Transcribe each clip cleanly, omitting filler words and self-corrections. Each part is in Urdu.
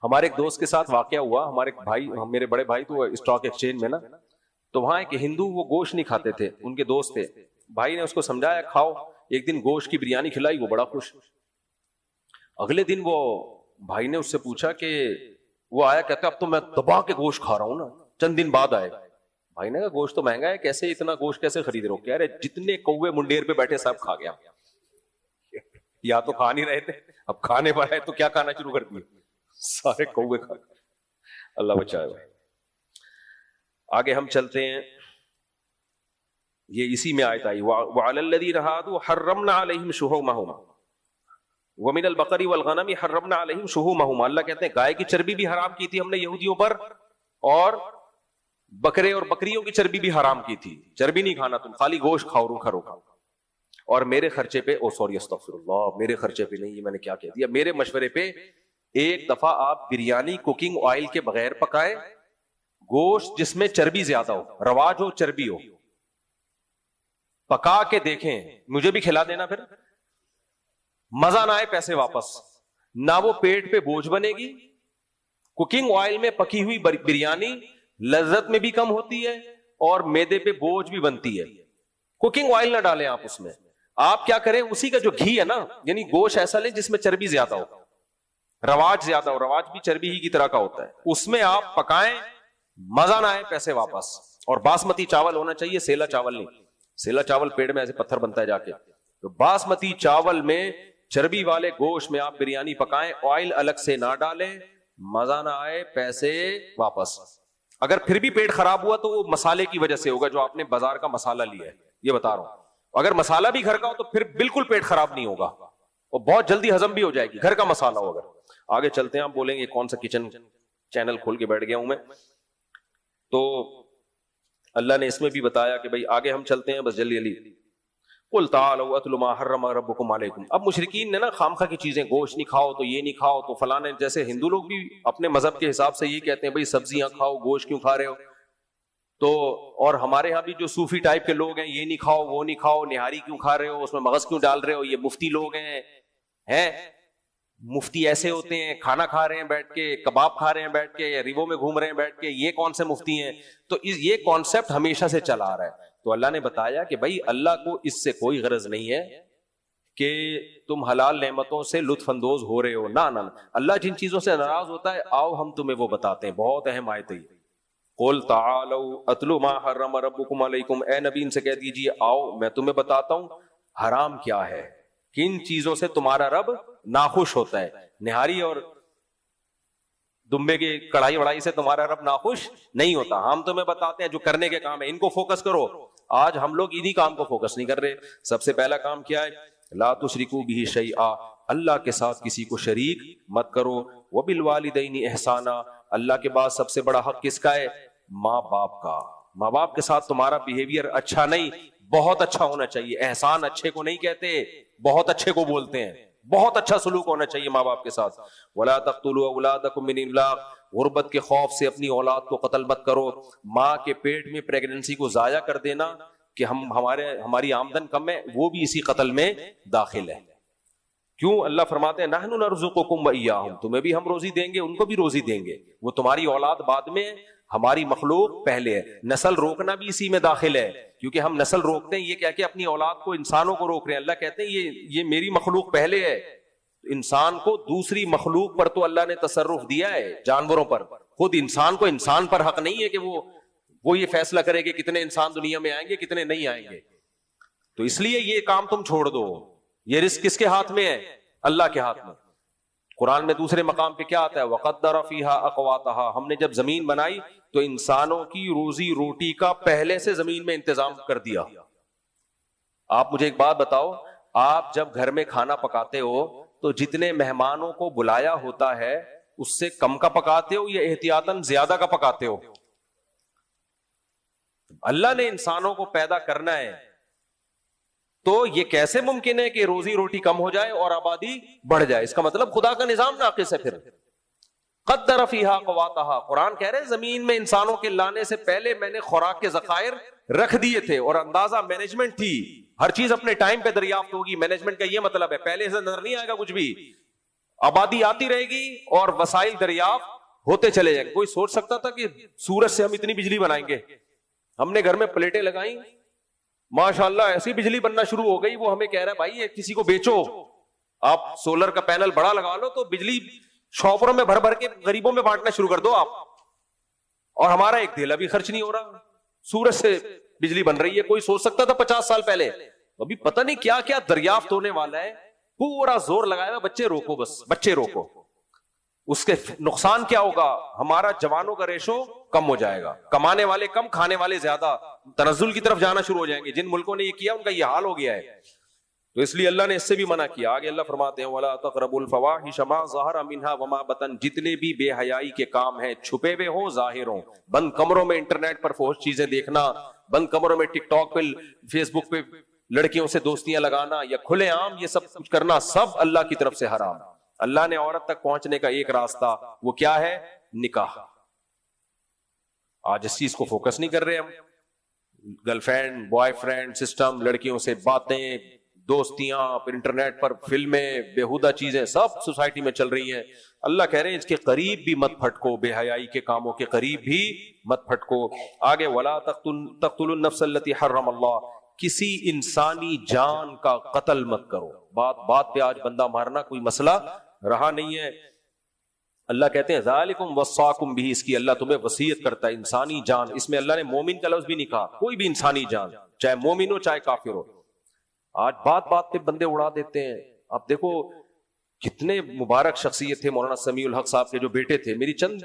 ہمارے ایک دوست کے ساتھ واقعہ ہوا. ہمارے بھائی، میرے بڑے بھائی تو اسٹاک ایکسچینج میں نا، تو وہاں ایک ہندو وہ گوشت نہیں کھاتے تھے، ان کے دوست تھے. بھائی نے اس کو سمجھایا کھاؤ، ایک دن گوشت کی بریانی کھلائی، وہ بڑا خوش. اگلے دن وہ بھائی نے اس سے پوچھا کہ وہ آیا، کہتا اب تو میں دبا کے گوشت کھا رہا ہوں نا. چند دن بعد آئے. بھائی نے کہا گوشت تو مہنگا ہے، کیسے اتنا گوشت کیسے خرید رہے ہو؟ کہہ رہے جتنے کوے منڈیر پہ بیٹھے سب کھا گیا. یا تو کھا نہیں رہے تھے، اب کھانے پر ہے تو کیا کھانا شروع کر دیے، سارے کوے کھا. اللہ بچائے. آگے ہم چلتے ہیں، یہ اسی میں آیت آئی وَعَلَى الَّذِينَ هَادُوا حَرَّمْنَا عَلَيْهِمْ شُحُومَهُمْ وَمِنَ الْبَقَرِ وَالْغَنَمِ حَرَّمْنَا عَلَيْهِمْ شُحُومَهُمْ. اللہ کہتے ہیں گائے کی چربی بھی حرام کی تھی ہم نے یہودیوں پر، اور بکرے اور بکریوں کی چربی بھی حرام کی تھی. چربی نہیں کھانا تم، خالی گوشت کھاؤ، روکھا روکھا. اور میرے خرچے پہ، استغفر اللہ، میرے خرچے پہ نہیں، یہ میں نے کیا کہہ دیا، میرے مشورے پہ ایک دفعہ آپ بریانی کوکنگ آئل کے بغیر پکائے، گوشت جس میں چربی زیادہ ہو، رواج ہو، چربی ہو، پکا کے دیکھیں، مجھے بھی کھلا دینا. پھر مزہ نہ آئے پیسے واپس. نہ وہ پیٹ پہ بوجھ بنے گی. کوکنگ آئل میں پکی ہوئی بریانی لذت میں بھی کم ہوتی ہے اور میدے پہ بوجھ بھی بنتی ہے. کوکنگ آئل نہ ڈالیں آپ اس میں. آپ کیا کریں، اسی کا جو گھی ہے نا، یعنی گوشت ایسا لیں جس میں چربی زیادہ ہو، رواج زیادہ ہو، رواج بھی چربی ہی کی طرح کا ہوتا ہے، اس میں آپ پکائیں، مزہ نہ آئے پیسے واپس. اور باسمتی چاول ہونا چاہیے، سیلا چاول نہیں. سیلا چاول پیڑ میں ایسے پتھر بنتا ہے جا کے. تو باسمتی چاول میں، چربی والے گوشت میں آپ بریانی پکائیں، آئل الگ سے نہ ڈالیں، مزہ نہ آئے پیسے واپس. اگر پھر بھی پیٹ خراب ہوا تو وہ مسالے کی وجہ سے ہوگا، جو آپ نے بازار کا مسالہ لیا ہے، یہ بتا رہا ہوں. اگر مسالہ بھی گھر کا ہو تو پھر بالکل پیٹ خراب نہیں ہوگا، اور بہت جلدی ہضم بھی ہو جائے گی، گھر کا مسالہ ہو. اگر آگے چلتے ہیں، آپ بولیں گے کون سا کچن چینل کھول کے بیٹھ گیا ہوں میں. تو اللہ نے اس میں بھی بتایا کہ بھئی آگے ہم چلتے ہیں، بس جلدی جلدی. قُلْ تَعَالَوْا أَتْلُ مَا حَرَّمَ رَبُّكُمْ عَلَيْكُمْ. اب مشرکین نے نا خامخواہ کی چیزیں، گوشت نہیں کھاؤ تو یہ نہیں کھاؤ تو فلانے، جیسے ہندو لوگ بھی اپنے مذہب کے حساب سے یہ کہتے ہیں بھئی سبزیاں کھاؤ، گوشت کیوں کھا رہے ہو. تو اور ہمارے ہاں بھی جو صوفی ٹائپ کے لوگ ہیں، یہ نہیں کھاؤ وہ نہیں کھاؤ، نہاری کیوں کھا رہے ہو، اس میں مغز کیوں ڈال رہے ہو، یہ مفتی لوگ ہیں مفتی ایسے ہوتے ہیں، کھانا کھا رہے ہیں بیٹھ کے، کباب کھا رہے ہیں بیٹھ کے، ریوو میں گھوم رہے ہیں بیٹھ کے، یہ کون سے مفتی ہیں. تو یہ کانسیپٹ ہمیشہ سے چلا آ رہا ہے. تو اللہ نے بتایا کہ بھائی اللہ کو اس سے کوئی غرض نہیں ہے کہ تم حلال نعمتوں سے لطف اندوز ہو رہے ہو. نہ اللہ جن چیزوں سے ناراض ہوتا ہے، آؤ ہم تمہیں وہ بتاتے ہیں. بہت اہم آیت ہے. قُلْ تَعَالَوْا أَتْلُ مَا حَرَّمَ رَبُّكُمْ عَلَيْكُمْ. اے نبی ان سے کہہ دیجئے آؤ میں تمہیں بتاتا ہوں حرام کیا ہے، کن چیزوں سے تمہارا رب ناخوش ہوتا ہے. نہاری اور دمبے کی کڑھائی وڑائی سے تمہارا رب ناخوش نہیں ہوتا. ہم تمہیں بتاتے ہیں جو کرنے کے کام ہے، ان کو فوکس کرو. آج ہم لوگ انہی کام کو فوکس نہیں کر رہے. سب سے پہلا کام کیا ہے؟ لا تشرکوا بہ شیئا، اللہ کے ساتھ کسی کو شریک مت کرو. وبالوالدین احسانا، اللہ کے بعد سب سے بڑا حق کس کا ہے؟ ماں باپ کا. ماں باپ کے ساتھ تمہارا بیہیویئر اچھا نہیں، بہت اچھا ہونا چاہیے. احسان اچھے کو نہیں کہتے، بہت اچھے کو بولتے ہیں. بہت اچھا سلوک ہونا چاہیے ماں باپ کے ساتھ. ولا تقتلوا اولادکم من املاق، غربت کے خوف سے اپنی اولاد کو قتل مت کرو. ماں کے پیٹ میں پریگننسی کو ضائع کر دینا کہ ہماری آمدن کم ہے، وہ بھی اسی قتل میں داخل ہے. کیوں؟ اللہ فرماتے ہیں نحن نرزقکم وإیاہم، تمہیں بھی ہم روزی دیں گے، ان کو بھی روزی دیں گے. وہ تمہاری اولاد بعد میں، ہماری مخلوق پہلے ہے. نسل روکنا بھی اسی میں داخل ہے، کیونکہ ہم نسل روکتے ہیں یہ کہہ کے اپنی اولاد کو، انسانوں کو روک رہے ہیں. اللہ کہتے ہیں یہ میری مخلوق پہلے ہے. انسان کو دوسری مخلوق پر تو اللہ نے تصرف دیا ہے، جانوروں پر. خود انسان کو انسان پر حق نہیں ہے کہ وہ یہ فیصلہ کرے کہ کتنے انسان دنیا میں آئیں گے کتنے نہیں آئیں گے. تو اس لیے یہ کام تم چھوڑ دو. یہ رزق کس کے ہاتھ میں ہے؟ اللہ کے ہاتھ میں. قرآن میں دوسرے مقام پہ کیا آتا ہے؟ وَقَدَّرَ فِيهَا أَقْوَاتَهَا، ہم نے جب زمین بنائی تو انسانوں کی روزی روٹی کا پہلے سے زمین میں انتظام کر دیا. آپ مجھے ایک بات بتاؤ، آپ جب گھر میں کھانا پکاتے ہو تو جتنے مہمانوں کو بلایا ہوتا ہے اس سے کم کا پکاتے ہو یا احتیاطاً زیادہ کا پکاتے ہو؟ اللہ نے انسانوں کو پیدا کرنا ہے تو یہ کیسے ممکن ہے کہ روزی روٹی کم ہو جائے اور آبادی بڑھ جائے؟ اس کا مطلب خدا کا نظام ناقص ہے. پھر قدر فیہا قواتہا، قرآن کہہ رہے زمین میں انسانوں کے لانے سے پہلے میں نے خوراک کے ذخائر رکھ دیے تھے اور اندازہ مینجمنٹ تھی. ہر چیز اپنے ٹائم پہ دریافت ہوگی. مینجمنٹ کا یہ مطلب ہے پہلے سے نظر نہیں آئے گا کچھ بھی. آبادی آتی رہے گی اور وسائل دریافت ہوتے چلے جائیں گے. کوئی سوچ سکتا تھا کہ سورج سے ہم اتنی بجلی بنائیں گے؟ ہم نے گھر میں پلیٹیں لگائیں, ماشاءاللہ ایسی بجلی بننا شروع ہو گئی. وہ ہمیں کہہ رہا ہے بھائی یہ کسی کو بیچو, آپ سولر کا پینل بڑا لگا لو تو بجلی شاپروں میں بھر بھر کے غریبوں میں بانٹنا شروع کر دو آپ, اور ہمارا ایک دھیلا بھی خرچ نہیں ہو رہا, سورج سے بجلی بن رہی ہے. کوئی سوچ سکتا تھا 50 سال پہلے؟ ابھی پتہ نہیں کیا کیا دریافت ہونے والا ہے. پورا زور لگایا ہوا بچے روکو, بس بچے روکو. اس کے نقصان کیا ہوگا؟ ہمارا جوانوں کا ریشو کم ہو جائے گا, کمانے والے کم, کھانے والے زیادہ, تنزل کی طرف جانا شروع ہو جائیں گے. جن ملکوں نے یہ کیا ان کا یہ حال ہو گیا ہے. تو اس لیے اللہ نے اس سے بھی منع کیا. آگے اللہ فرماتے ہیں وَلَا تَقْرَبُوا الْفَوَاحِشَ مَا ظَهَرَ مِنْهَا وَمَا بَطَنَ, جتنے بھی بے حیائی کے کام ہیں, چھپے ہوئے ہوں ظاہر ہوں. بند کمروں میں انٹرنیٹ پر فحش چیزیں دیکھنا, بند کمروں میں ٹک ٹاک پہ, فیس بک پہ لڑکیوں سے دوستیاں لگانا, یا کھلے عام یہ سب کچھ کرنا, سب اللہ کی طرف سے حرام. اللہ نے عورت تک پہنچنے کا ایک راستہ, وہ کیا ہے؟ نکاح. آج اس چیز کو فوکس نہیں کر رہے ہم. Girl friend, boy friend system, لڑکیوں سے باتیں, دوستیاں, پھر انٹرنیٹ پر فلمیں, بےہودہ چیزیں سب سوسائٹی میں چل رہی ہیں. اللہ کہہ رہے ہیں اس کے قریب بھی مت پھٹکو, بے حیائی کے کاموں کے قریب بھی مت پھٹکو. آگے وَلَا تَقْتُلُوا النَّفْسَ الَّتِي حَرَّمَ اللَّهُ, کسی انسانی جان کا قتل مت کرو. بات پہ آج بندہ مارنا کوئی مسئلہ رہا نہیں ہے. اللہ کہتے ہیں ذالکم وصاکم بھی, اس کی اللہ تمہیں وصیت کرتا ہے. انسانی جان, اس میں اللہ نے مومن کا لفظ بھی نہیں کہا, کوئی بھی انسانی جان, چاہے مومن ہو چاہے کافر ہو. آج بات پہ بندے اڑا دیتے ہیں. اب دیکھو کتنے مبارک شخصیت تھے مولانا سمیع الحق صاحب کے جو بیٹے تھے, میری چند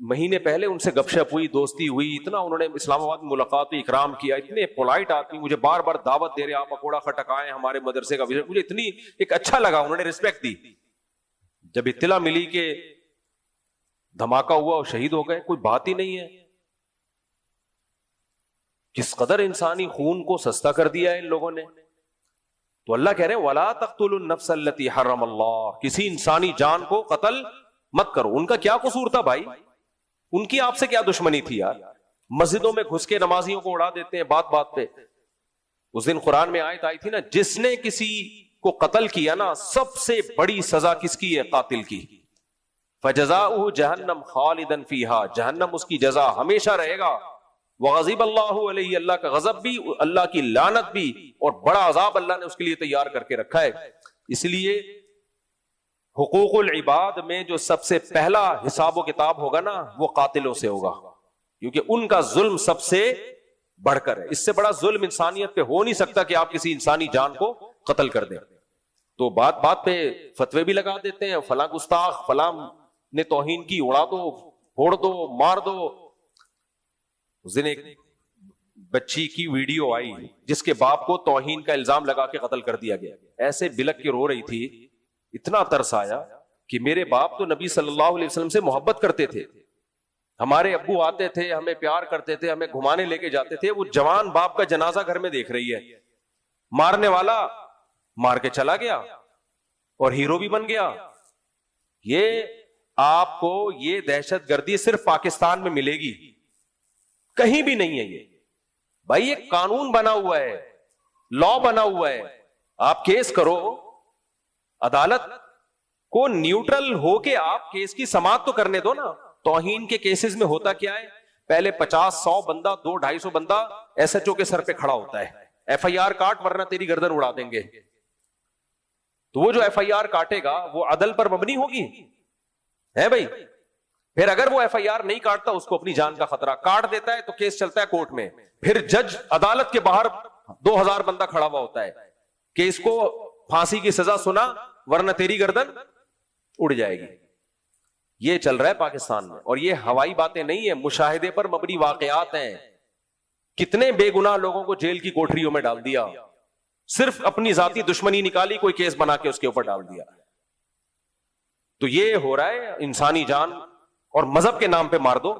مہینے پہلے ان سے گپ شپ ہوئی, دوستی ہوئی, اتنا انہوں نے اسلام آباد میں ملاقات ہوئی, اکرام کیا, اتنے پولائٹ آدمی, مجھے بار بار دعوت دے رہے آپ پکوڑا کھٹکائیں ہمارے مدرسے کا, مجھے اتنی ایک اچھا لگا, انہوں نے رسپیکٹ دی. جب اطلاع ملی کہ دھماکہ ہوا اور شہید ہو گئے, کوئی بات ہی نہیں ہے. کس قدر انسانی خون کو سستا کر دیا ہے ان لوگوں نے. تو اللہ کہہ رہے ہیں وَلَا تَقْتُلُوا النَّفْسَ الَّتِي حَرَّمَ اللَّهُ, کسی انسانی جان کو قتل مت کرو. ان کا کیا قصور تھا بھائی؟ ان کی آپ سے کیا دشمنی تھی یار؟ مسجدوں میں گھس کے نمازیوں کو اڑا دیتے ہیں بات پہ. اس دن قرآن میں آیت آئی تھی نا, جس نے کسی کو قتل کیا نا, سب سے بڑی سزا کس کی ہے؟ قاتل کی. فَجَزَاؤُهُ جَهَنَّمْ خَالِدًا فِيهَا, جہنم اس کی جزا ہمیشہ رہے گا. وَغَضِبَ اللَّهُ عَلَيْهِ, اللہ کا غضب بھی, اللہ کی لعنت بھی, اور بڑا عذاب اللہ نے اس کے لیے تیار کر کے رکھا ہے. اس لیے حقوق العباد میں جو سب سے پہلا حساب و کتاب ہوگا نا, وہ قاتلوں سے ہوگا, کیونکہ ان کا ظلم سب سے بڑھ کر ہے. اس سے بڑا ظلم انسانیت پہ ہو نہیں سکتا کہ آپ کسی انسانی جان کو قتل کر دیں. تو بات پہ فتوے بھی لگا دیتے ہیں, فلاں گستاخ, فلاں نے توہین کی, اڑا دو, پھوڑ دو, مار دو. اس دن ایک بچی کی ویڈیو آئی جس کے باپ کو توہین کا الزام لگا کے قتل کر دیا گیا. ایسے بلک کے رو رہی تھی, اتنا ترس آیا کہ میرے باپ تو نبی صلی اللہ علیہ وسلم سے محبت کرتے تھے, ہمارے ابو آتے تھے, ہمیں پیار کرتے تھے, ہمیں گھمانے لے کے جاتے تھے. وہ جوان باپ کا جنازہ گھر میں دیکھ رہی ہے, مارنے والا مار کے چلا گیا اور ہیرو بھی بن گیا. یہ آپ کو یہ دہشت گردی صرف پاکستان میں ملے گی, کہیں بھی نہیں ہے. یہ بھائی یہ قانون بنا ہوا ہے, لا بنا ہوا ہے. آپ کیس کرو, عدالت کو نیوٹرل ہو کے آپ کیس کی سماعت تو کرنے دو نا. توہین کے کیسز میں ہوتا کیا ہے, پہلے 50-100 بندہ, 200-250 بندہ ایس ایچ او کے سر پہ کھڑا ہوتا ہے, ایف آئی آر کاٹ ورنہ تیری گردن اڑا دیں گے. تو وہ جو ایف آئی آر کاٹے گا وہ عدل پر مبنی ہوگی ہے بھائی. پھر اگر وہ ایف آئی آر نہیں کاٹتا, اس کو اپنی جان کا خطرہ, کاٹ دیتا ہے تو کیس چلتا ہے کورٹ میں, پھر جج عدالت کے باہر 2000 بندہ کھڑا ہوا ہوتا ہے, کیس کو پھانسی کی سزا سنا ورنہ تیری گردن اڑ جائے گی. یہ چل رہا ہے پاکستان میں, اور یہ ہوائی باتیں نہیں ہیں, مشاہدے پر مبنی واقعات ہیں. کتنے بے گناہ لوگوں کو جیل کی کوٹریوں میں ڈال دیا, صرف اپنی ذاتی دشمنی نکالی, کوئی کیس بنا کے اس کے اوپر ڈال دیا. تو یہ ہو رہا ہے انسانی جان, اور مذہب کے نام پہ مار دو,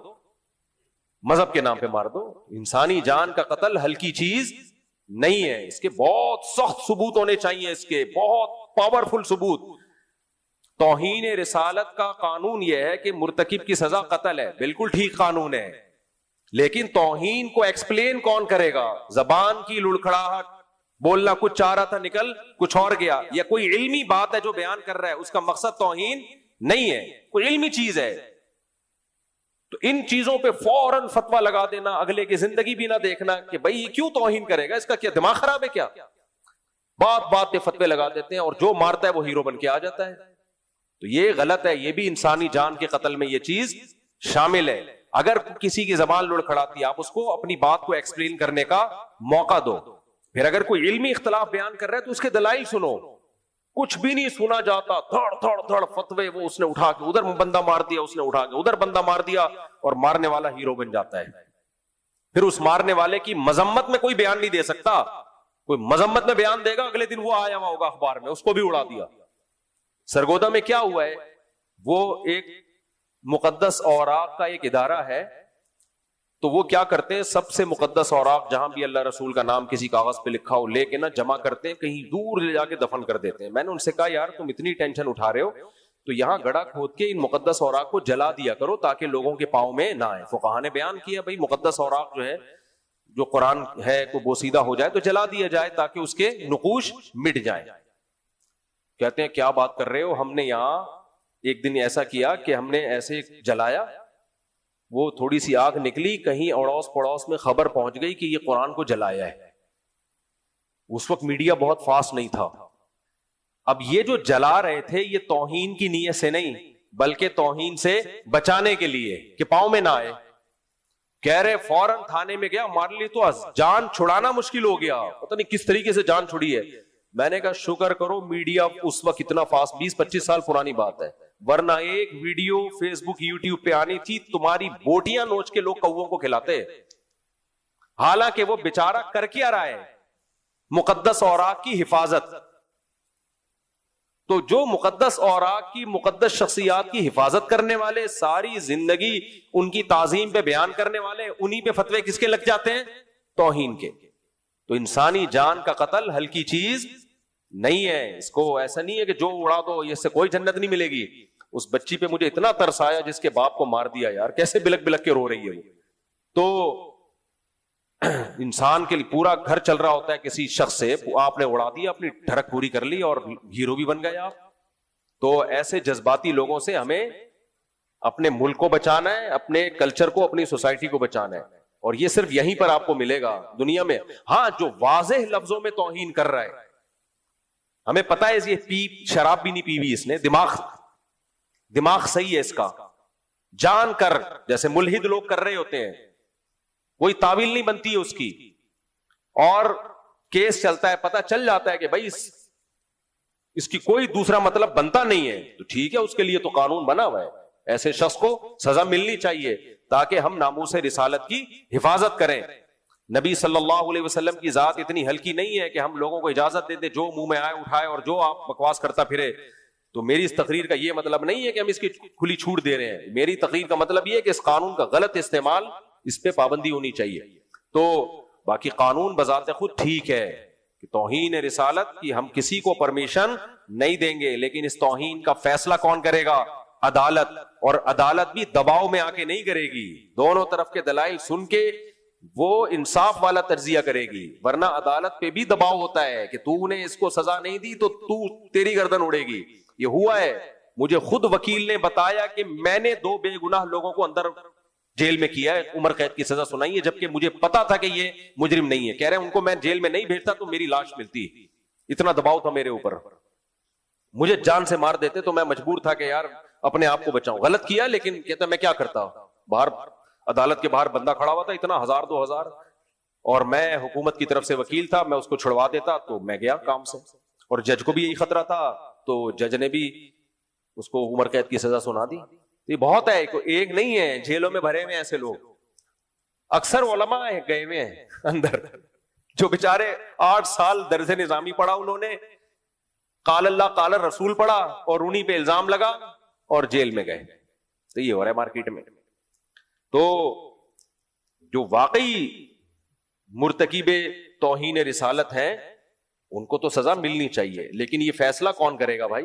مذہب کے نام پہ مار دو. انسانی جان کا قتل ہلکی چیز نہیں ہے, اس کے بہت سخت ثبوت ہونے چاہیے, اس کے بہت پاورفل ثبوت. توہین رسالت کا قانون یہ ہے کہ مرتکب کی سزا قتل ہے, بالکل ٹھیک قانون ہے, لیکن توہین کو ایکسپلین کون کرے گا؟ زبان کی لڑکھڑاہٹ, بولنا کچھ چاہ رہا تھا نکل کچھ اور گیا, یا کوئی علمی بات ہے جو بیان کر رہا ہے اس کا مقصد توہین نہیں ہے, کوئی علمی چیز ہے, تو ان چیزوں پہ فوراً فتویٰ لگا دینا, اگلے کی زندگی بھی نہ دیکھنا کہ بھائی یہ کیوں توہین کرے گا, اس کا کیا دماغ خراب ہے کیا, بات بات پہ فتوے لگا دیتے ہیں, اور جو مارتا ہے وہ ہیرو بن کے آ جاتا ہے. تو یہ غلط ہے, یہ بھی انسانی جان کے قتل میں یہ چیز شامل ہے. اگر کسی کی زبان لڑکھڑاتی ہے آپ اس کو اپنی بات کو ایکسپلین کرنے کا موقع دو. پھر اگر کوئی علمی اختلاف بیان کر رہا ہے تو اس کے دلائل سنو. کچھ بھی نہیں سنا جاتا, دھڑ دھڑ دھڑ فتوے, وہ اس نے اٹھا کے ادھر بندہ مار دیا, اس نے اٹھا کے ادھر بندہ مار دیا, اور مارنے والا ہیرو بن جاتا ہے. پھر اس مارنے والے کی مذمت میں کوئی بیان نہیں دے سکتا. کوئی مذمت میں بیان دے گا, اگلے دن وہ آیا ہوا ہوگا اخبار میں, اس کو بھی اڑا دیا. سرگودا میں کیا ہوا ہے, وہ ایک مقدس اوراق کا ایک ادارہ ہے, تو وہ کیا کرتے ہیں, سب سے مقدس اوراق جہاں بھی اللہ رسول کا نام کسی کاغذ پہ لکھا ہو لے کے نا جمع کرتے ہیں, کہیں دور لے جا کے دفن کر دیتے ہیں. میں نے ان سے کہا یار تم اتنی ٹینشن اٹھا رہے ہو تو یہاں گڑھا کھود کے ان مقدس اوراق کو جلا دیا کرو تاکہ لوگوں کے پاؤں میں نہ آئے. فقہا نے بیان کیا بھائی مقدس اوراق جو ہے, جو قرآن ہے کو بوسیدہ ہو جائے تو جلا دیا جائے تاکہ اس کے نقوش مٹ جائیں. کہتے ہیں کیا بات کر رہے ہو, ہم نے یہاں ایک دن ایسا کیا کہ ہم نے ایسے جلایا, وہ تھوڑی سی آگ نکلی, کہیں اڑوس پڑوس میں خبر پہنچ گئی کہ یہ قرآن کو جلایا ہے. اس وقت میڈیا بہت فاسٹ نہیں تھا. اب یہ جو جلا رہے تھے یہ توہین کی نیت سے نہیں بلکہ توہین سے بچانے کے لیے کہ پاؤں میں نہ آئے. کہہ رہے فوراً تھانے میں گیا, مار لی تو جان چھڑانا مشکل ہو گیا, پتہ نہیں کس طریقے سے جان چھڑی ہے. میں نے کہا شکر کرو میڈیا اس وقت اتنا فاسٹ, 20-25 سال پرانی بات ہے, ورنہ ایک ویڈیو فیس بک یوٹیوب پہ آنی تھی تمہاری بوٹیاں نوچ کے لوگ کووں کو کھلاتے. حالانکہ وہ بیچارہ کر کیا رہا ہے, مقدس اوراق کی حفاظت. تو جو مقدس اوراق کی مقدس شخصیات کی حفاظت کرنے والے, ساری زندگی ان کی تعظیم پہ بیان کرنے والے, انہی پہ فتوے کس کے لگ جاتے ہیں, توہین کے. تو انسانی جان کا قتل ہلکی چیز نہیں ہے. اس کو ایسا نہیں ہے کہ جو اڑا دو اس سے کوئی جنت نہیں ملے گی. اس بچی پہ مجھے اتنا ترس آیا جس کے باپ کو مار دیا, یار کیسے بلک بلک کے رو رہی ہے وہ. تو انسان کے لیے پورا گھر چل رہا ہوتا ہے کسی شخص سے, آپ نے اڑا دیا, اپنی ڈھڑک پوری کر لی اور ہیرو بھی بن گئے آپ. تو ایسے جذباتی لوگوں سے ہمیں اپنے ملک کو بچانا ہے, اپنے کلچر کو, اپنی سوسائٹی کو بچانا ہے, اور یہ صرف یہیں پر آپ کو ملے گا دنیا میں. ہاں جو واضح لفظوں میں توہین کر رہا ہے, ہمیں پتا ہے یہ شراب بھی نہیں پی ہوئی اس نے, دماغ صحیح ہے اس کا, جان کر جیسے ملحد لوگ کر رہے ہوتے ہیں, کوئی تعویل نہیں بنتی ہے اس کی, اور کیس چلتا ہے, پتا چل جاتا ہے کہ بھائی اس کی کوئی دوسرا مطلب بنتا نہیں ہے, تو ٹھیک ہے, اس کے لیے تو قانون بنا ہوا ہے. ایسے شخص کو سزا ملنی چاہیے تاکہ ہم ناموس رسالت کی حفاظت کریں. نبی صلی اللہ علیہ وسلم کی ذات اتنی ہلکی نہیں ہے کہ ہم لوگوں کو اجازت دے دیں جو منہ میں آئے اٹھائے اور جو آپ بکواس کرتا پھرے. تو میری اس تقریر کا یہ مطلب نہیں ہے کہ ہم اس کی کھلی چھوٹ دے رہے ہیں. میری تقریر کا مطلب یہ ہے کہ اس قانون کا غلط استعمال, اس پہ پابندی ہونی چاہیے. تو باقی قانون بذات خود ٹھیک ہے کہ توہین رسالت کی ہم کسی کو پرمیشن نہیں دیں گے, لیکن اس توہین کا فیصلہ کون کرے گا, عدالت. اور عدالت بھی دباؤ میں آ کے نہیں کرے گی, دونوں طرف کے دلائل سن کے وہ انصاف والا تجزیہ کرے گی. ورنہ عدالت پہ بھی دباؤ ہوتا ہے کہ تو نے اس کو سزا نہیں دی تو تیری گردن اڑے گی. یہ ہوا ہے, مجھے خود وکیل نے بتایا کہ میں نے 2 بے گناہ لوگوں کو اندر جیل میں کیا ہے, عمر قید کی سزا سنائی ہے, جبکہ مجھے پتا تھا کہ یہ مجرم نہیں ہے. کہہ رہے ہیں ان کو میں جیل میں نہیں بھیجتا تو میری لاش ملتی, اتنا دباؤ تھا میرے اوپر, مجھے جان سے مار دیتے تو میں مجبور تھا کہ یار اپنے آپ کو بچاؤں. غلط کیا, لیکن کہتا میں کیا کرتا, باہر عدالت کے باہر بندہ کھڑا ہوا تھا, اتنا 1000-2000, اور میں حکومت کی طرف سے وکیل تھا, میں اس کو چھڑوا دیتا تو میں گیا کام سے. اور جج کو بھی یہی خطرہ تھا, تو جج نے بھی اس کو عمر قید کی سزا سنا دی. یہ بہت ہے, ایک نہیں ہے, جیلوں میں بھرے ہوئے ایسے لوگ. اکثر علماء گئے ہوئے ہیں اندر جو بیچارے 8 سال درس نظامی پڑھا, انہوں نے قال اللہ قال رسول پڑھا اور انہی پہ الزام لگا اور جیل میں گئے. تو یہ ہو رہا ہے مارکیٹ میں. تو جو واقعی مرتکب توہین رسالت ہیں ان کو تو سزا ملنی چاہیے, لیکن یہ فیصلہ کون کرے گا بھائی,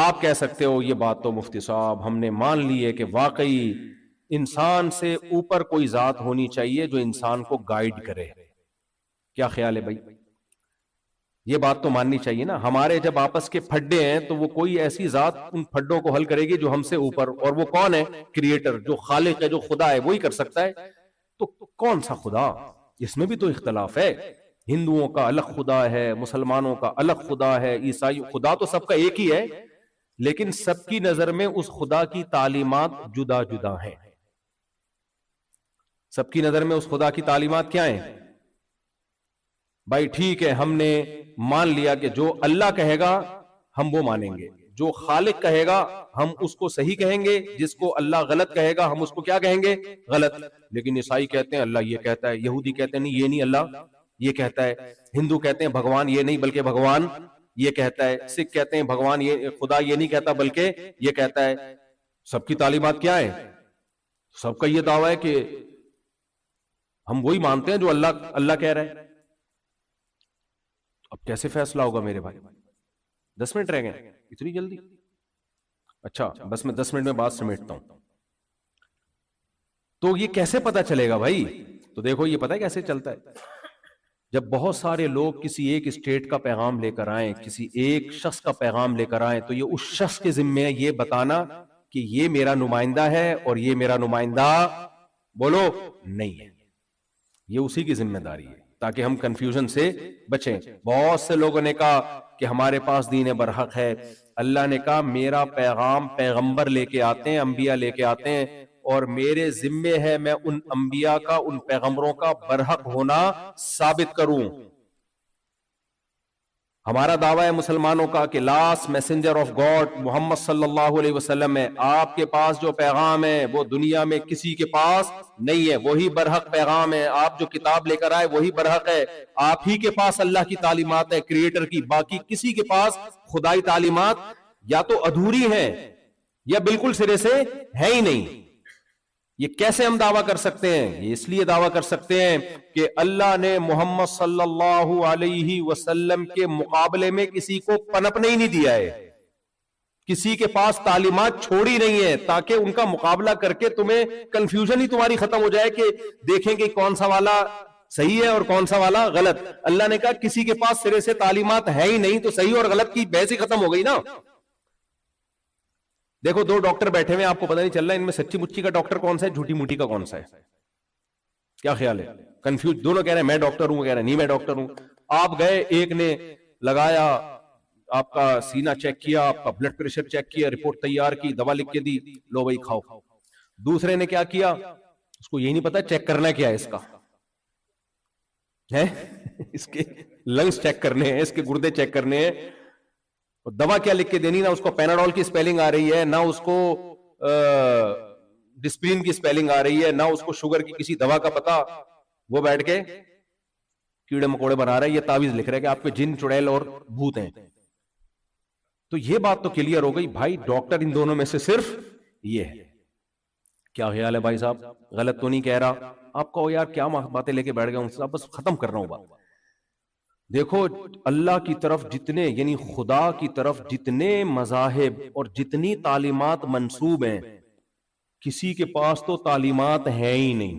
آپ کہہ سکتے ہو یہ بات تو مفتی صاحب ہم نے مان لی ہے کہ واقعی انسان سے اوپر کوئی ذات ہونی چاہیے جو انسان کو گائیڈ کرے. کیا خیال ہے بھائی؟ یہ بات تو ماننی چاہیے نا. ہمارے جب آپس کے پھڈے ہیں تو وہ کوئی ایسی ذات ان پھڈوں کو حل کرے گی جو ہم سے اوپر, اور وہ کون ہے؟ کریٹر, جو خالق ہے, جو خدا ہے, وہی کر سکتا ہے. تو کون سا خدا؟ اس میں بھی تو اختلاف ہے. ہندوؤں کا الگ خدا ہے, مسلمانوں کا الگ خدا ہے, عیسائی, خدا تو سب کا ایک ہی ہے, لیکن سب کی نظر میں اس خدا کی تعلیمات جدا جدا ہیں. سب کی نظر میں اس خدا کی تعلیمات کیا ہیں؟ بھائی ٹھیک ہے, ہم نے مان لیا کہ جو اللہ کہے گا ہم وہ مانیں گے, جو خالق کہے گا ہم اس کو صحیح کہیں گے, جس کو اللہ غلط کہے گا ہم اس کو کیا کہیں گے؟ غلط. لیکن عیسائی کہتے ہیں اللہ یہ کہتا ہے, یہودی کہتے ہیں نہیں یہ نہیں, اللہ یہ کہتا ہے, ہندو کہتے ہیں بھگوان یہ نہیں بلکہ بھگوان یہ کہتا ہے, سکھ کہتے ہیں بھگوان یہ, خدا یہ نہیں کہتا بلکہ یہ کہتا ہے. سب کی تعلیمات کیا ہے؟ سب کا یہ دعویٰ ہے کہ ہم وہی مانتے ہیں جو اللہ کہہ رہا ہے. اب کیسے فیصلہ ہوگا میرے بھائی؟ 10 منٹ رہ گئے, اتنی جلدی؟ اچھا بس میں 10 منٹ میں بات سمیٹتا ہوں. تو یہ کیسے پتا چلے گا بھائی؟ تو دیکھو یہ پتہ ہے کیسے چلتا ہے. جب بہت سارے لوگ کسی ایک اسٹیٹ کا پیغام لے کر آئیں, کسی ایک شخص کا پیغام لے کر آئیں, تو یہ اس شخص کے ذمہ ہے یہ بتانا کہ یہ میرا نمائندہ ہے اور یہ میرا نمائندہ بولو نہیں ہے. یہ اسی کی ذمہ داری ہے تاکہ ہم کنفیوژن سے بچیں. بہت سے لوگوں نے کہا کہ ہمارے پاس دین برحق ہے. اللہ نے کہا میرا پیغام پیغمبر لے کے آتے ہیں, انبیاء لے کے آتے ہیں, اور میرے ذمے ہے میں ان انبیاء کا, ان پیغمبروں کا برحق ہونا ثابت کروں. ہمارا دعویٰ ہے مسلمانوں کا کہ لاسٹ میسنجر آف گاڈ محمد صلی اللہ علیہ وسلم ہے. آپ کے پاس جو پیغام ہے وہ دنیا میں کسی کے پاس نہیں ہے, وہی برحق پیغام ہے. آپ جو کتاب لے کر آئے وہی برحق ہے. آپ ہی کے پاس اللہ کی تعلیمات ہے کریٹر کی, باقی کسی کے پاس خدائی تعلیمات یا تو ادھوری ہیں یا بالکل سرے سے ہے ہی نہیں. یہ کیسے ہم دعویٰ کر سکتے ہیں؟ یہ اس لیے دعویٰ کر سکتے ہیں کہ اللہ نے محمد صلی اللہ علیہ وسلم کے مقابلے میں کسی کو پنپنے ہی نہیں دیا ہے, کسی کے پاس تعلیمات چھوڑی نہیں ہے, تاکہ ان کا مقابلہ کر کے تمہیں کنفیوژن ہی تمہاری ختم ہو جائے کہ دیکھیں کہ کون سا والا صحیح ہے اور کون سا والا غلط. اللہ نے کہا کسی کے پاس سرے سے تعلیمات ہے ہی نہیں, تو صحیح اور غلط کی بحث ہی ختم ہو گئی نا. دیکھو 2 ڈاکٹر بیٹھے ہوئے, آپ کو پتہ نہیں چل رہا ان میں سچی مچی کا ڈاکٹر کون سا ہے, جھوٹی موٹی کا کون سا ہے. کیا خیال ہے؟ کنفیوز دونوں کہہ رہے ہیں میں ڈاکٹر ہوں, کہہ رہے ہیں نہیں میں ڈاکٹر ہوں. آپ گئے, ایک نے لگایا, آپ کا سینہ چیک کیا, آپ کا بلڈ پریشر چیک کیا, رپورٹ تیار کی, دوا لکھ کے دی, لو بھائی کھاؤ. دوسرے نے کیا کیا, اس کو یہی نہیں پتا چیک کرنا کیا ہے, اس کا ہے اس کے لنگز چیک کرنے ہیں, اس کے گردے چیک کرنے ہیں, دوا کیا لکھ کے دینی, نہ اس کو پیناڈول کی سپیلنگ آ رہی ہے, نہ اس کو ڈسپرین کی سپیلنگ آ رہی ہے, نہ اس کو شوگر کی کسی دوا کا پتا. وہ بیٹھ کے کیڑے مکوڑے بنا رہا ہے, یہ تعویذ لکھ رہا ہے کہ آپ کے جن چڑیل اور بھوت ہیں. تو یہ بات تو کلیئر ہو گئی بھائی, ڈاکٹر ان دونوں میں سے صرف یہ ہے. کیا خیال ہے بھائی صاحب؟ غلط تو نہیں کہہ رہا؟ آپ کو یار کیا باتیں لے کے بیٹھ گئے ہوں, بس ختم کر رہا ہوں بات. دیکھو اللہ کی طرف جتنے, یعنی خدا کی طرف جتنے مذاہب اور جتنی تعلیمات منسوب ہیں, کسی کے پاس تو تعلیمات ہیں ہی نہیں,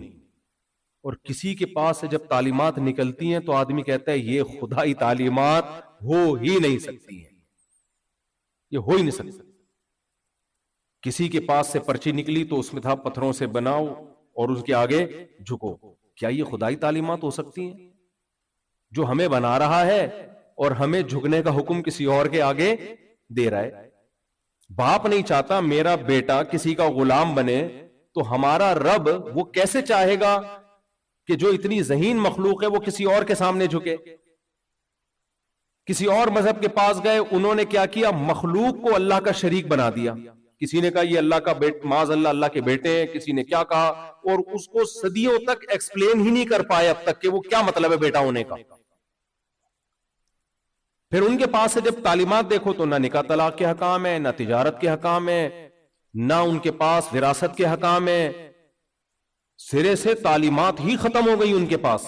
اور کسی کے پاس سے جب تعلیمات نکلتی ہیں تو آدمی کہتا ہے یہ خدائی تعلیمات ہو ہی نہیں سکتی ہیں, یہ ہو ہی نہیں سکتی. کسی کے پاس سے پرچی نکلی تو اس میں تھا پتھروں سے بناؤ اور اس کے آگے جھکو. کیا یہ خدائی تعلیمات ہو سکتی ہیں؟ جو ہمیں بنا رہا ہے اور ہمیں جھکنے کا حکم کسی اور کے آگے دے رہا ہے. باپ نہیں چاہتا میرا بیٹا کسی کا غلام بنے, تو ہمارا رب وہ کیسے چاہے گا کہ جو اتنی ذہین مخلوق ہے وہ کسی اور کے سامنے جھکے؟ کسی اور مذہب کے پاس گئے, انہوں نے کیا کیا, مخلوق کو اللہ کا شریک بنا دیا. کسی نے کہا یہ اللہ کا معاذ اللہ کے بیٹے ہیں, کسی نے کیا کہا, اور اس کو صدیوں تک ایکسپلین ہی نہیں کر پائے اب تک کہ وہ کیا مطلب ہے بیٹا ہونے کا. پھر ان کے پاس سے جب تعلیمات دیکھو تو نہ نکاح طلاق کے حکام ہے, نہ تجارت کے حکام ہے, نہ ان کے پاس وراثت کے حکام ہے, سرے سے تعلیمات ہی ختم ہو گئی ان کے پاس.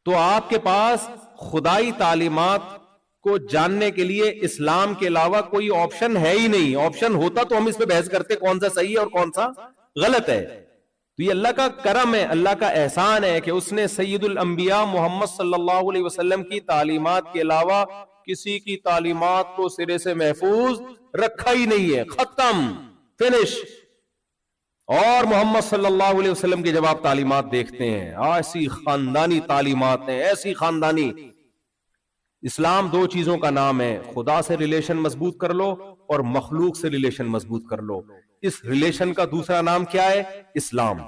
تو آپ کے پاس خدائی تعلیمات کو جاننے کے لیے اسلام کے علاوہ کوئی آپشن ہے ہی نہیں. آپشن ہوتا تو ہم اس پہ بحث کرتے کون سا صحیح ہے اور کون سا غلط ہے. تو یہ اللہ کا کرم ہے, اللہ کا احسان ہے کہ اس نے سید الانبیاء محمد صلی اللہ علیہ وسلم کی تعلیمات کے علاوہ کسی کی تعلیمات کو سرے سے محفوظ رکھا ہی نہیں ہے. ختم, فنش. اور محمد صلی اللہ علیہ وسلم کی جب آپ تعلیمات دیکھتے ہیں, ایسی خاندانی تعلیمات ہیں, ایسی خاندانی. اسلام دو چیزوں کا نام ہے, خدا سے ریلیشن مضبوط کر لو اور مخلوق سے ریلیشن مضبوط کر لو. اس ریلیشن کا دوسرا نام کیا ہے؟ اسلام.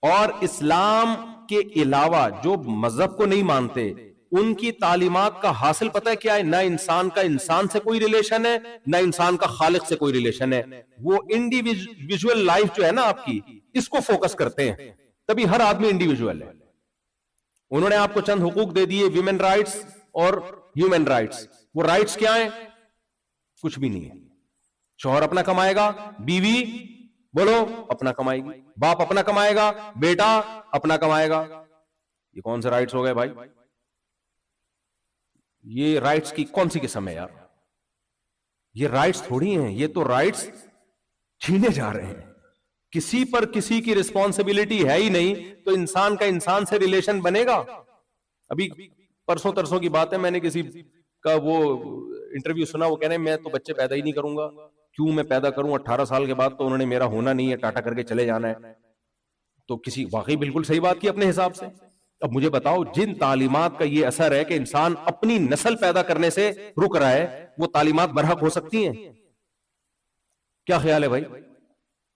اور اسلام کے علاوہ جو مذہب کو نہیں مانتے ان کی تعلیمات کا حاصل پتہ ہے کیا ہے؟ نہ انسان کا انسان سے کوئی ریلیشن ہے, نہ انسان کا خالق سے کوئی ریلیشن ہے. وہ انڈیویجول لائف جو ہے نا آپ کی, اس کو فوکس کرتے ہیں, تبھی ہر آدمی انڈیویجول ہے. انہوں نے آپ کو چند حقوق دے دیے, ویمن رائٹس اور ہیومن رائٹس. وہ رائٹس کیا ہیں؟ کچھ بھی نہیں ہے. شوہر اپنا کمائے گا, بیوی بولو اپنا کمائے گی, باپ اپنا کمائے گا, بیٹا اپنا کمائے گا. یہ کون سے رائٹس ہو گئے بھائی؟ یہ رائٹس کی کون سی قسم ہے یار؟ یہ رائٹس تھوڑی ہیں, یہ تو رائٹس چھینے جا رہے ہیں. کسی پر کسی کی ریسپانسبلٹی ہے ہی نہیں, تو انسان کا انسان سے ریلیشن بنے گا؟ ابھی پرسوں ترسوں کی بات ہے, میں نے کسی کا وہ انٹرویو سنا, وہ کہہ رہے ہیں میں تو بچے پیدا ہی نہیں کروں گا. کیوں میں پیدا کروں, 18 سال کے بعد تو انہوں نے میرا ہونا نہیں ہے, ٹاٹا کر کے چلے جانا ہے. تو کسی واقعی بالکل صحیح بات کی اپنے حساب سے. اب مجھے بتاؤ, جن تعلیمات کا یہ اثر ہے کہ انسان اپنی نسل پیدا کرنے سے رک رہا ہے, وہ تعلیمات برحق ہو سکتی ہیں؟ کیا خیال ہے بھائی؟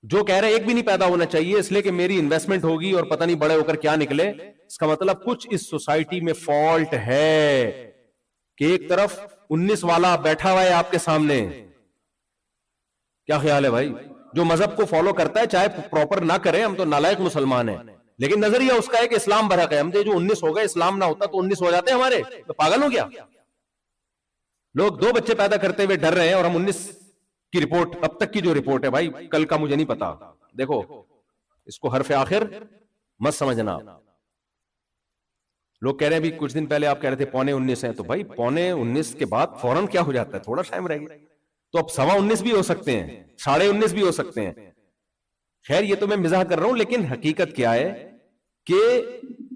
جو کہہ رہے ایک بھی نہیں پیدا ہونا چاہیے اس لیے کہ میری انویسٹمنٹ ہوگی اور پتہ نہیں بڑے ہو کر کیا نکلے, اس کا مطلب کچھ اس سوسائٹی میں فالٹ ہے کہ ایک طرف 19 والا بیٹھا ہوا ہے آپ کے سامنے. کیا خیال ہے بھائی؟ جو مذہب کو فالو کرتا ہے چاہے پراپر نہ کرے, ہم تو نالائق مسلمان ہیں, لیکن نظریہ اس کا ہے کہ اسلام برحق ہے. ہم جو 19 ہو گئے, اسلام نہ ہوتا تو 19 ہو جاتے ہمارے. تو پاگل ہو گیا؟ لوگ 2 بچے پیدا کرتے ہوئے ڈر رہے ہیں اور ہم 19 کی رپورٹ, اب تک کی جو رپورٹ ہے بھائی, کل کا مجھے نہیں پتا. دیکھو اس کو حرف آخر مت سمجھنا. لوگ کہہ رہے ہیں بھی کچھ دن پہلے آپ کہہ رہے تھے 19.25 ہیں, تو بھائی 19.25 کے بعد فوراً کیا ہو جاتا ہے, تھوڑا ٹائم رہ گیا. تو اب 19.25 بھی ہو سکتے ہیں, 19.5 بھی ہو سکتے ہیں. خیر یہ تو میں مزاح کر رہا ہوں, لیکن حقیقت کیا ہے کہ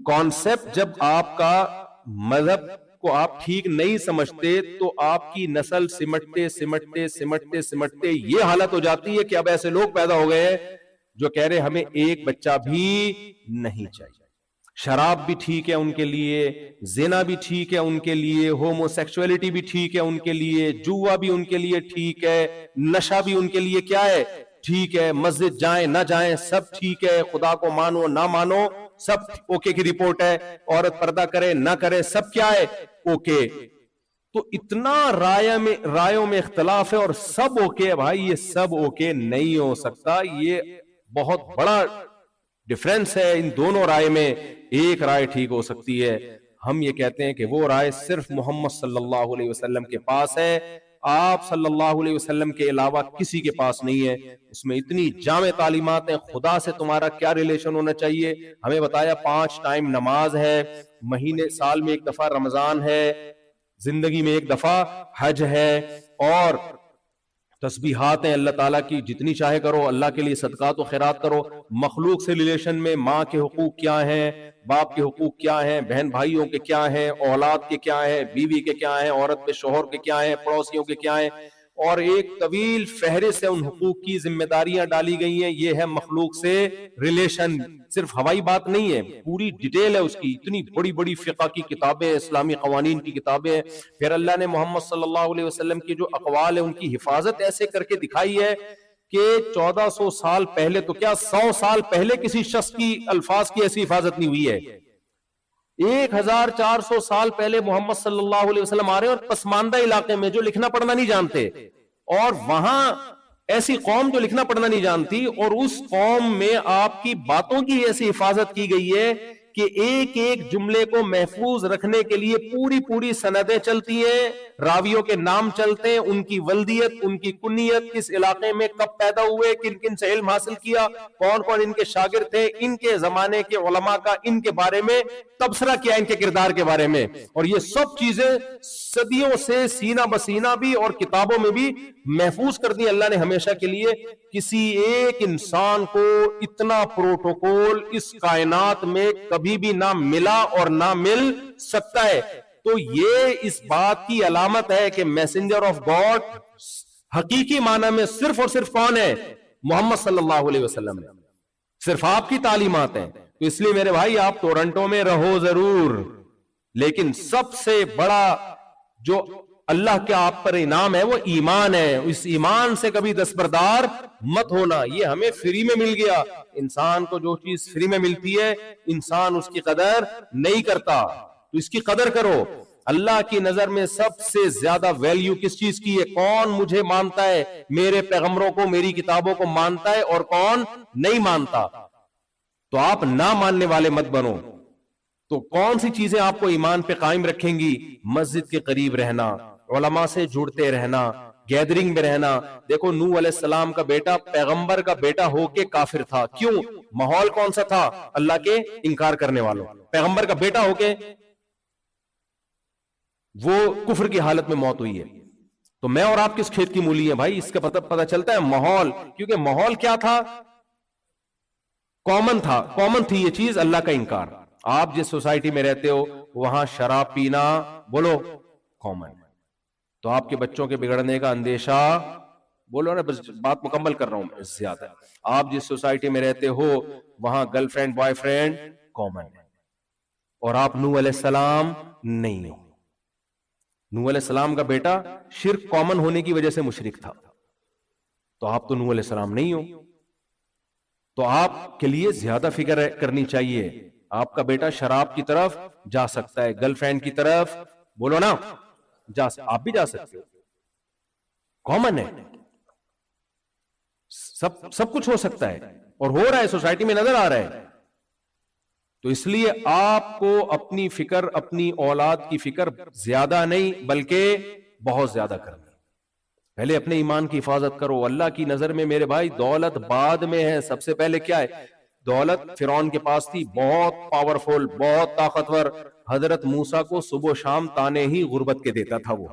کانسیپٹ جب آپ کا مذہب کو آپ ٹھیک نہیں سمجھتے تو آپ کی نسل سمٹتے سمٹتے سمٹتے سمٹتے یہ حالت ہو جاتی ہے کہ اب ایسے لوگ پیدا ہو گئے جو کہہ رہے ہمیں ایک بچہ بھی نہیں چاہیے. شراب بھی ٹھیک ہے ان کے لیے, زنا بھی ٹھیک ہے ان کے لیے, ہومو سیکسولیٹی بھی ٹھیک ہے ان کے لیے, جوا بھی ان کے لیے ٹھیک ہے, نشہ بھی ان کے لیے کیا ہے, ٹھیک ہے, مسجد جائیں نہ جائیں سب ٹھیک ہے, خدا کو مانو نہ مانو سب اوکے کی رپورٹ ہے, عورت پردہ کرے نہ کرے سب کیا ہے, اوکے. تو اتنا رائےوں میں اختلاف ہے اور سب اوکے ہے بھائی. یہ سب اوکے نہیں ہو سکتا, یہ بہت بڑا ڈفرنس ہے ان دونوں رائے میں. ایک رائے ٹھیک ہو سکتی ہے, ہم یہ کہتے ہیں کہ وہ رائے صرف محمد صلی اللہ علیہ وسلم کے پاس ہے, آپ صلی اللہ علیہ وسلم کے علاوہ کسی کے پاس نہیں ہے. اس میں اتنی جامع تعلیمات ہیں, خدا سے تمہارا کیا ریلیشن ہونا چاہیے ہمیں بتایا, 5 ٹائم نماز ہے, مہینے سال میں 1 دفعہ رمضان ہے, زندگی میں 1 دفعہ حج ہے, اور تسبیحات ہیں اللہ تعالیٰ کی جتنی چاہے کرو, اللہ کے لیے صدقات و خیرات کرو. مخلوق سے ریلیشن میں ماں کے حقوق کیا ہیں, باپ کے حقوق کیا ہیں, بہن بھائیوں کے کیا ہیں, اولاد کے کیا ہیں, بیوی کے کیا ہیں, عورت پہ شوہر کے کیا ہیں, پڑوسیوں کے کیا ہیں, اور ایک طویل فہرست ہے ان حقوق کی, ذمہ داریاں ڈالی گئی ہیں. یہ ہے مخلوق سے ریلیشن, صرف ہوائی بات نہیں ہے, پوری ڈیٹیل ہے اس کی. اتنی بڑی بڑی فقہ کی کتابیں, اسلامی قوانین کی کتابیں. پھر اللہ نے محمد صلی اللہ علیہ وسلم کی جو اقوال ہے ان کی حفاظت ایسے کر کے دکھائی ہے کہ 1400 سال پہلے تو کیا 100 سال پہلے کسی شخص کی الفاظ کی ایسی حفاظت نہیں ہوئی ہے. 1400 سال پہلے محمد صلی اللہ علیہ وسلم آ رہے ہیں اور پسماندہ علاقے میں جو لکھنا پڑھنا نہیں جانتے, اور وہاں ایسی قوم جو لکھنا پڑھنا نہیں جانتی, اور اس قوم میں آپ کی باتوں کی ایسی حفاظت کی گئی ہے کہ ایک ایک جملے کو محفوظ رکھنے کے لیے پوری پوری سندیں چلتی ہیں, راویوں کے نام چلتے ہیں, ان کی ولدیت, ان کی کنیت, کس علاقے میں کب پیدا ہوئے, کن کن سے علم حاصل کیا, کون کون ان کے شاگرد تھے, ان کے زمانے کے علماء کا ان کے بارے میں تبصرہ کیا, ان کے کردار کے بارے میں. اور یہ سب چیزیں صدیوں سے سینہ بسینہ بھی اور کتابوں میں بھی محفوظ کر دی اللہ نے ہمیشہ کے لیے. کسی ایک انسان کو اتنا پروٹوکول اس کائنات میں کبھی بھی نہ ملا اور نہ مل سکتا ہے. تو یہ اس بات کی علامت ہے کہ میسنجر آف گاڈ حقیقی معنی میں صرف اور صرف کون ہے؟ محمد صلی اللہ علیہ وسلم. صرف آپ کی تعلیمات ہیں. تو اس لیے میرے بھائی آپ ٹورنٹو میں رہو ضرور, لیکن سب سے بڑا جو اللہ کے آپ پر انعام ہے وہ ایمان ہے. اس ایمان سے کبھی دستبردار مت ہونا. یہ ہمیں فری میں مل گیا. انسان کو جو چیز فری میں ملتی ہے انسان اس کی قدر نہیں کرتا, تو اس کی قدر کرو. اللہ کی نظر میں سب سے زیادہ ویلیو کس چیز کی ہے؟ کون مجھے مانتا ہے, میرے پیغمبروں کو, میری کتابوں کو مانتا ہے, اور کون نہیں مانتا. تو آپ نہ ماننے والے مت بنو. تو کون سی چیزیں آپ کو ایمان پہ قائم رکھیں گی؟ مسجد کے قریب رہنا, علماء سے جڑتے رہنا, گیدرنگ میں رہنا. دیکھو نوح علیہ السلام کا بیٹا پیغمبر کا بیٹا ہو کے کافر تھا. کیوں؟ ماحول کون سا تھا؟ اللہ کے انکار کرنے والوں. پیغمبر کا بیٹا ہو کے وہ کفر کی حالت میں موت ہوئی ہے. تو میں اور آپ کس کھیت کی مولی ہیں بھائی؟ اس کا پتہ چلتا ہے ماحول. کیونکہ ماحول کیا تھا؟ کامن تھا, کامن تھی یہ چیز, اللہ کا انکار. آپ جس سوسائٹی میں رہتے ہو وہاں شراب پینا بولو کامن. تو آپ کے بچوں کے بگڑنے کا اندیشہ بولو نا, بس بات مکمل کر رہا ہوں میں, زیادہ. آپ جس سوسائٹی میں رہتے ہو وہاں girl friend boy friend common ہے, اور آپ نوح علیہ السلام نہیں ہو. نوح علیہ السلام کا بیٹا شرک کامن ہونے کی وجہ سے مشرک تھا, تو آپ تو نوح علیہ السلام نہیں ہو. تو آپ کے لیے زیادہ فکر کرنی چاہیے. آپ کا بیٹا شراب کی طرف جا سکتا ہے, گرل فرینڈ کی طرف بولو نا آپ بھی جا سکتے ہو, کامن ہے, سب کچھ ہو سکتا ہے, اور ہو رہا ہے, سوسائٹی میں نظر آ رہا ہے. تو اس لیے آپ کو اپنی فکر, اپنی اولاد کی فکر زیادہ نہیں بلکہ بہت زیادہ کرنا. پہلے اپنے ایمان کی حفاظت کرو. اللہ کی نظر میں میرے بھائی دولت بعد میں ہے, سب سے پہلے کیا ہے؟ دولت فرعون کے پاس تھی, بہت پاورفل, بہت طاقتور. حضرت موسیٰ کو صبح و شام تانے ہی غربت کے دیتا تھا. وہ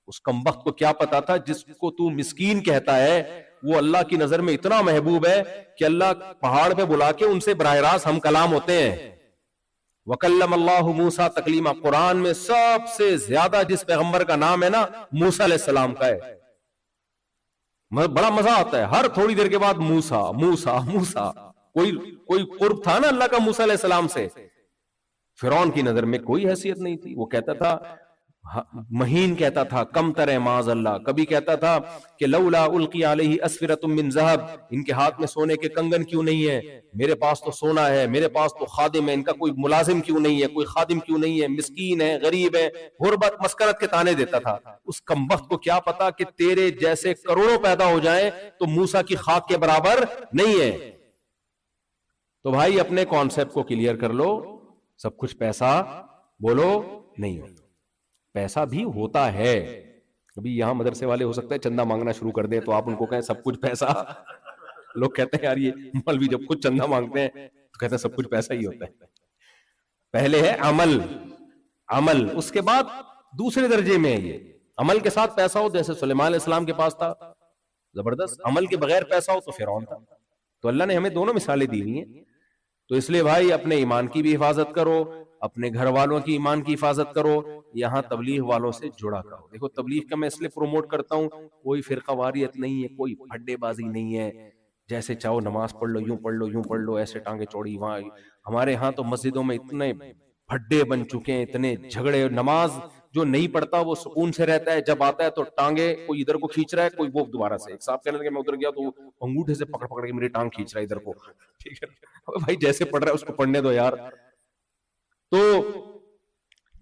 اس کمبخت کو کیا پتا تھا جس کو تو مسکین کہتا ہے وہ اللہ کی نظر میں اتنا محبوب ہے کہ اللہ پہاڑ پہ بلا کے ان سے براہ راست ہم کلام ہوتے ہیں. وَكَلَّمَ اللَّهُ مُوسَىٰ تَكْلِيمًا. قرآن میں سب سے زیادہ جس پیغمبر کا نام ہے نا موسیٰ علیہ السلام کا ہے. بڑا مزہ آتا ہے, ہر تھوڑی دیر کے بعد موسیٰ موسیٰ موسیٰ. کوئی قرب تھا نا اللہ کا موسیٰ علیہ السلام سے؟ فرعون کی نظر میں کوئی حیثیت نہیں تھی. وہ کہتا تھا, مہین کہتا تھا, کم تر معاذ اللہ. کبھی کہتا تھا کہ لولا القی علیہ اسورۃ من ذہب, ان کے ہاتھ میں سونے کے کنگن کیوں نہیں ہے؟ میرے پاس تو سونا ہے, میرے پاس تو خادم ہے, ان کا کوئی ملازم کیوں نہیں ہے, کوئی خادم کیوں نہیں ہے, مسکین ہے, غریب ہے, غربت مسکرت کے تانے دیتا تھا. اس کمبخت کو کیا پتا کہ تیرے جیسے کروڑوں پیدا ہو جائیں تو موسیٰ کی خاک کے برابر نہیں ہے. تو بھائی اپنے کانسیپٹ کو کلیئر کر لو. سب کچھ پیسہ بولو نہیں ہوتا. پیسہ بھی ہوتا ہے. ابھی یہاں مدرسے والے ہو سکتا ہے چندہ مانگنا شروع کر دیں تو آپ ان کو کہیں سب کچھ پیسہ. لوگ کہتے ہیں یار یہ مولوی جب کچھ چندہ مانگتے ہیں تو کہتے ہیں سب کچھ پیسہ ہی ہوتا ہے. پہلے ہے عمل, اس کے بعد دوسرے درجے میں ہے یہ. عمل کے ساتھ پیسہ ہو, جیسے سلیمان علیہ السلام کے پاس تھا زبردست. عمل کے بغیر پیسہ ہو تو فرعون تھا. تو اللہ نے ہمیں دونوں مثالیں دی ہوئی ہیں. تو اس لیے بھائی اپنے ایمان کی بھی حفاظت کرو, اپنے گھر والوں کی ایمان کی حفاظت کرو. یہاں تبلیغ والوں سے جڑا کرو. دیکھو تبلیغ کا میں اس لیے پروموٹ کرتا ہوں, کوئی فرقہ واریت نہیں ہے, کوئی پھڈے بازی نہیں ہے. جیسے چاہو نماز پڑھ لو, یوں پڑھ لو, یوں پڑھ لو, ایسے ٹانگیں چوڑی. وہاں ہمارے ہاں تو مسجدوں میں اتنے پھڈے بن چکے ہیں, اتنے جھگڑے. نماز جو نہیں پڑھتا وہ سکون سے رہتا ہے, جب آتا ہے تو ٹانگیں کوئی ادھر کو کھینچ رہا ہے, کوئی وہ دوبارہ سے. ایک صاحب کہنے لگے میں ادھر گیا تو انگوٹھے سے پکڑ کے میری ٹانگ کھینچ رہا ہے ادھر کو. ٹھیک ہے بھائی, جیسے پڑھ رہا ہے اس کو پڑھنے دو یار. تو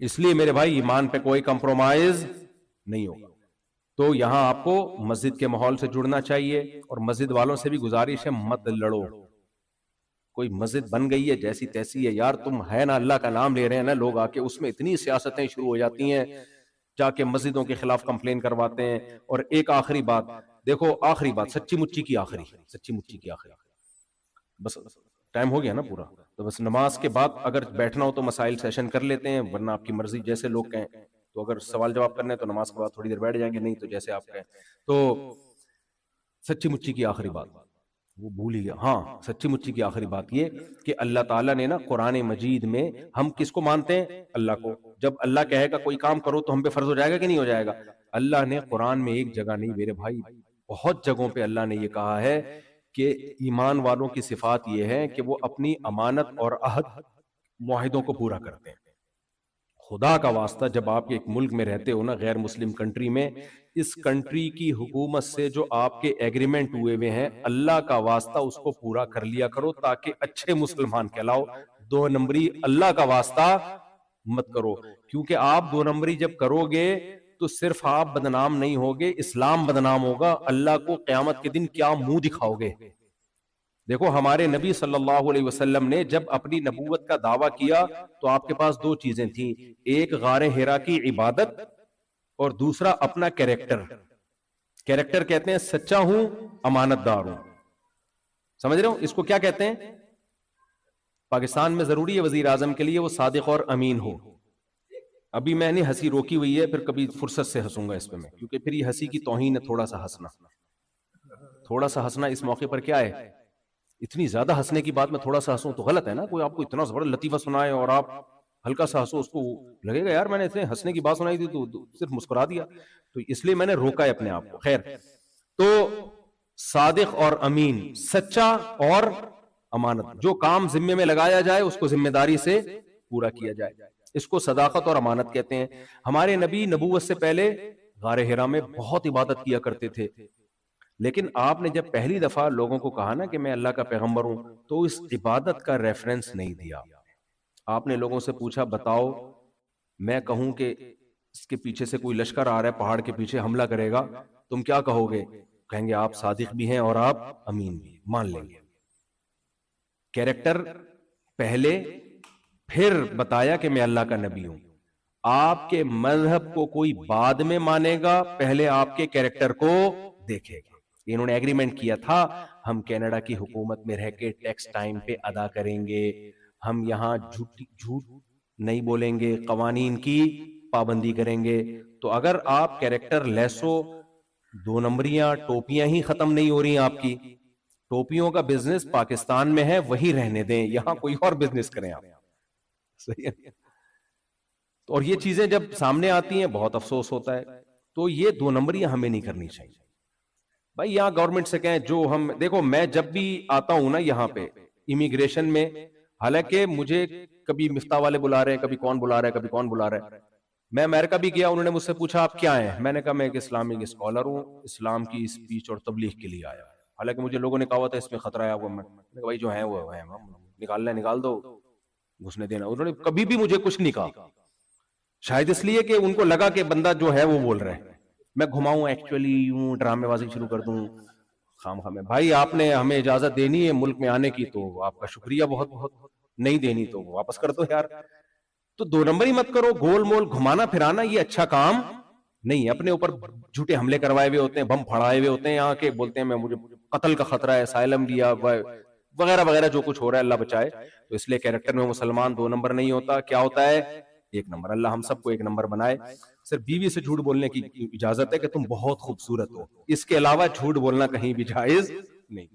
اس لیے میرے بھائی ایمان پہ کوئی کمپرومائز نہیں ہوگا. تو یہاں آپ کو مسجد کے ماحول سے جڑنا چاہیے, اور مسجد والوں سے بھی گزارش ہے مت لڑو. کوئی مسجد بن گئی ہے جیسی تیسی ہے یار، تم ہے نا اللہ کا نام لے رہے ہیں نا لوگ آ کے، اس میں اتنی سیاستیں شروع ہو جاتی ہیں، جا کے مسجدوں کے خلاف کمپلین کرواتے ہیں. اور ایک آخری بات دیکھو، آخری بات سچی مچی کی آخری، بس ٹائم ہو گیا نا پورا، تو بس نماز کے بعد اگر بیٹھنا ہو تو مسائل سیشن کر لیتے ہیں، ورنہ آپ کی مرضی جیسے لوگ کہیں. تو اگر سوال جواب کرنے تو نماز کے بعد تھوڑی دیر بیٹھ جائیں گے، نہیں تو جیسے آپ کہیں. تو سچی مچی کی آخری بات وہ بھول ہی گیا. ہاں، سچی مچی کی آخری بات یہ کہ اللہ تعالیٰ نے نا قرآن مجید میں، ہم کس کو مانتے ہیں؟ اللہ کو. جب اللہ کہے گا کوئی کام کرو تو ہم پہ فرض ہو جائے گا کہ نہیں ہو جائے گا؟ اللہ نے قرآن میں ایک جگہ نہیں میرے بھائی، بہت جگہوں پہ اللہ نے یہ کہا ہے کہ ایمان والوں کی صفات یہ ہے کہ وہ اپنی امانت اور عہد معاہدوں کو پورا کرتے ہیں. خدا کا واسطہ جب آپ ایک ملک میں رہتے ہو نا، غیر مسلم کنٹری میں، اس کنٹری کی حکومت سے جو آپ کے ایگریمنٹ ہوئے ہوئے ہیں، اللہ کا واسطہ اس کو پورا کر لیا کرو تاکہ اچھے مسلمان کہلاؤ. 2 نمبری اللہ کا واسطہ مت کرو، کیونکہ آپ 2 نمبری جب کرو گے تو صرف آپ بدنام نہیں ہوگے، اسلام بدنام ہوگا. اللہ کو قیامت کے دن کیا منہ دکھاؤ گے؟ دیکھو ہمارے نبی صلی اللہ علیہ وسلم نے جب اپنی نبوت کا دعویٰ کیا تو آپ کے پاس 2 چیزیں تھیں، ایک غار ہیرا کی عبادت اور دوسرا اپنا کیریکٹر. کیریکٹر کہتے ہیں سچا ہوں، امانت دار ہوں. سمجھ رہے ہو اس کو کیا کہتے ہیں؟ پاکستان میں ضروری ہے وزیر اعظم کے لیے وہ صادق اور امین ہو. ابھی میں نے ہنسی روکی ہوئی ہے، پھر کبھی فرصت سے ہنسوں گا اس پہ میں، کیونکہ پھر یہ ہنسی کی توہین ہے. تھوڑا سا ہنسنا اس موقع پر کیا ہے؟ اتنی زیادہ ہنسنے کی بات میں تھوڑا سا ہنسوں تو غلط ہے نا. کوئی آپ کو اتنا زبردست لطیفہ سنائے اور آپ ہلکا سا ہنسو، اس کو لگے گا یار میں نے اتنے ہنسنے کی بات سنائی تھی تو صرف مسکرا دیا. تو اس لیے میں نے روکا ہے اپنے آپ کو. خیر، تو صادق اور امین، سچا اور امانت، جو کام ذمے میں لگایا جائے اس کو ذمہ داری سے پورا کیا جائے، اس کو صداقت اور امانت کہتے ہیں. ہمارے نبی نبوت سے پہلے غار حرا میں بہت عبادت کیا کرتے تھے، لیکن آپ نے جب پہلی دفعہ لوگوں کو کہا نا کہ میں اللہ کا پیغمبر ہوں تو اس عبادت کا ریفرنس نہیں دیا. آپ نے لوگوں سے پوچھا بتاؤ، میں کہوں کہ اس کے پیچھے سے کوئی لشکر آ رہا ہے، پہاڑ کے پیچھے حملہ کرے گا، تم کیا کہو گے؟ کہیں گے آپ صادق بھی ہیں اور آپ امین بھی، مان لیں گے. کیریکٹر پہلے، پھر بتایا کہ میں اللہ کا نبی ہوں. آپ کے مذہب کو کوئی بعد میں مانے گا، پہلے آپ کے کیریکٹر کو دیکھے گا. انہوں نے ایگریمنٹ کیا تھا ہم کینیڈا کی حکومت میں رہ کے ٹیکس ٹائم پہ ادا کریں گے، ہم یہاں جھوٹ نہیں بولیں گے، قوانین کی پابندی کریں گے. تو اگر آپ کیریکٹر لیس ہو، 2 نمبریاں ٹوپیاں ہی ختم نہیں ہو رہی آپ کی، ٹوپیوں کا بزنس پاکستان میں ہے وہی رہنے دیں، یہاں کوئی اور بزنس کریں آپ. صحیح ہے. اور یہ چیزیں جب سامنے آتی ہیں بہت افسوس ہوتا ہے. تو یہ 2 نمبریاں ہمیں نہیں کرنی چاہیے بھائی. یہاں گورنمنٹ سے کہیں جو ہم دیکھو، میں جب بھی آتا ہوں نا یہاں پہ امیگریشن میں، حالانکہ مجھے کبھی مفتاح والے بلا رہے ہیں، کبھی کون بلا رہا ہے، کبھی کون بلا رہا ہے. میں امریکہ بھی گیا، انہوں نے مجھ سے پوچھا آپ کیا ہیں؟ میں نے کہا میں ایک اسلامک اسکالر ہوں، اسلام کی اسپیچ اور تبلیغ کے لیے آیا. حالانکہ مجھے لوگوں نے کہا ہوا تھا اس میں خطرہ ہے. وہ میں نے کہا بھائی جو ہیں وہ ہیں، نکالنا ہے نکال دو، گھسنے دینا. انہوں نے کبھی بھی مجھے کچھ نہیں کہا، شاید اس لیے کہ ان کو لگا کہ بندہ جو ہے وہ بول رہا ہے. میں گھماؤں ایکچولی یوں ڈرامے بازی شروع کر دوں خام خام. بھائی آپ نے ہمیں اجازت دینی ہے ملک میں آنے کی تو آپ کا شکریہ بہت بہت، نہیں دینی تو واپس کر دو یار. تو 2 نمبر ہی مت کرو، گول مول گھمانا پھرانا یہ اچھا کام نہیں ہے. اپنے اوپر جھوٹے حملے کروائے ہوئے ہوتے ہیں، بم پھڑائے ہوئے ہوتے ہیں، یہاں کے بولتے ہیں میں مجھے قتل کا خطرہ ہے، اسائلم دیا وغیرہ وغیرہ، جو کچھ ہو رہا ہے اللہ بچائے. تو اس لیے کیریکٹر میں مسلمان 2 نمبر نہیں ہوتا. کیا ہوتا ہے؟ 1 نمبر. اللہ ہم سب کو 1 نمبر بنائے. صرف بیوی سے جھوٹ بولنے کی اجازت ہے کہ تم بہت خوبصورت ہو، اس کے علاوہ جھوٹ بولنا کہیں بھی جائز نہیں.